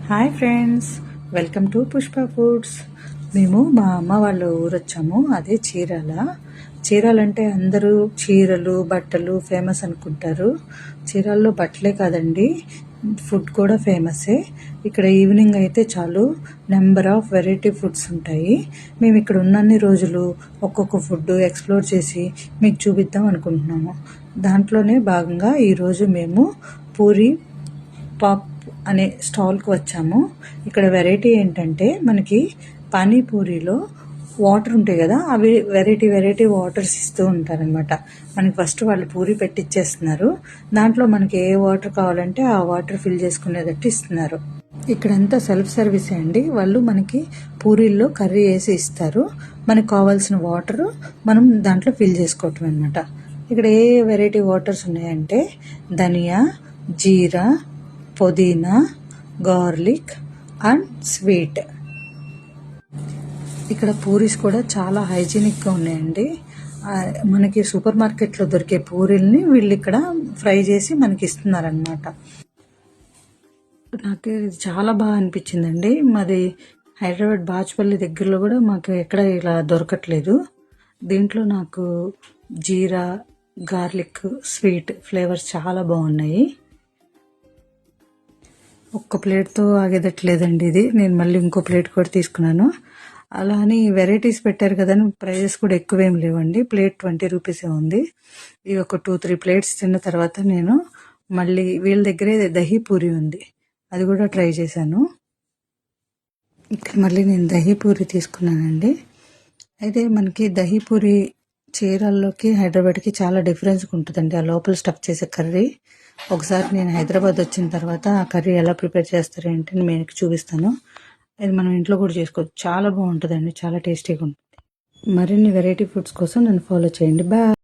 Hi friends, welcome to Pushpa foods. మేము మా అమ్మ వాళ్ళ ఊరు వచ్చాము. అదే చీరాల. చీరాలంటే అందరూ చీరలు బట్టలు ఫేమస్ అనుకుంటారు. చీరాల్లో బట్టలే కాదండి, ఫుడ్ కూడా ఫేమసే. ఇక్కడ ఈవినింగ్ అయితే చాలు, నెంబర్ ఆఫ్ వెరైటీ ఫుడ్స్ ఉంటాయి. మేము ఇక్కడ ఉన్నన్ని రోజులు ఒక్కొక్క ఫుడ్ ఎక్స్ప్లోర్ చేసి మీకు చూపిద్దాం అనుకుంటున్నాము. దాంట్లోనే భాగంగా ఈరోజు మేము పూరి పాప్ అనే స్టాల్కి వచ్చాము. ఇక్కడ వెరైటీ ఏంటంటే, మనకి పానీపూరిలో వాటర్ ఉంటాయి కదా, అవి వెరైటీ వాటర్స్ ఇస్తూ ఉంటారనమాట. మనకి ఫస్ట్ వాళ్ళు పూరి పెట్టిచ్చేస్తున్నారు. దాంట్లో మనకి ఏ వాటర్ కావాలంటే ఆ వాటర్ ఫిల్ చేసుకునేటట్టు ఇస్తున్నారు. ఇక్కడంతా సెల్ఫ్ సర్వీసే అండి. వాళ్ళు మనకి పూరీల్లో కర్రీ వేసి ఇస్తారు. మనకు కావాల్సిన వాటర్ మనం దాంట్లో ఫిల్ చేసుకోవటం అనమాట. ఇక్కడ ఏ వెరైటీ వాటర్స్ ఉన్నాయంటే ధనియా, జీరా, పుదీనా, గార్లిక్ అండ్ స్వీట్. ఇక్కడ పూరీస్ కూడా చాలా హైజీనిక్గా ఉన్నాయండి. మనకి సూపర్ మార్కెట్లో దొరికే పూరీల్ని వీళ్ళు ఇక్కడ ఫ్రై చేసి మనకి ఇస్తున్నారనమాట. నాకు ఇది చాలా బాగా అనిపించిందండి. మాది హైదరాబాద్ బాచుపల్లి దగ్గరలో కూడా మాకు ఎక్కడ ఇలా దొరకట్లేదు. దీంట్లో నాకు జీరా, గార్లిక్, స్వీట్ ఫ్లేవర్స్ చాలా బాగున్నాయి. ఒక్క ప్లేట్తో ఆగేదట్లేదండి ఇది. నేను మళ్ళీ ఇంకో ప్లేట్ కూడా తీసుకున్నాను. అలా అని వెరైటీస్ పెట్టారు కదా అని ప్రైజెస్ కూడా ఎక్కువేం లేవండి. ప్లేట్ 20 రూపీసే ఉంది. ఇవి ఒక 2-3 ప్లేట్స్ తిన్న తర్వాత నేను మళ్ళీ వీళ్ళ దగ్గరే దహీ పూరి ఉంది, అది కూడా ట్రై చేశాను. ఇక్కడ మళ్ళీ నేను దహీ పూరి తీసుకున్నానండి. అయితే మనకి దహీ పూరి చీరాల్లోకి హైదరాబాద్కి చాలా డిఫరెన్స్ ఉంటుందండి. ఆ లోపల స్టఫ్ చేసే కర్రీ ఒకసారి నేను హైదరాబాద్ వచ్చిన తర్వాత ఆ కర్రీ ఎలా ప్రిపేర్ చేస్తారు ఏంటని మీకు చూపిస్తాను. అది మనం ఇంట్లో కూడా చేసుకోవచ్చు. చాలా బాగుంటుందండి, చాలా టేస్టీగా ఉంటుంది. మరిన్ని వెరైటీ ఫుడ్స్ కోసం నన్ను ఫాలో చేయండి. బాయ్.